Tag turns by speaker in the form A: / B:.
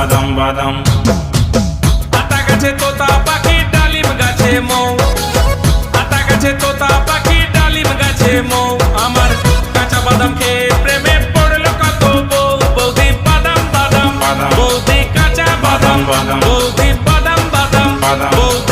A: বাদাম বাদাম।
B: আতা গাছে তোতা পাখি ডালিম গাছে মৌ, আতা গাছে তোতা পাখি ডালিম গাছে মৌ। আমার কাঁচা বাদাম খেয়ে প্রেমে পড়লো কত বউ। বৌদি বাদাম বাদাম,
A: বাদাম।
B: বৌদি কাঁচা বাদাম,
A: বাদাম।
B: বৌদি বাদাম বাদাম,
A: বাদাম।
B: বৌদি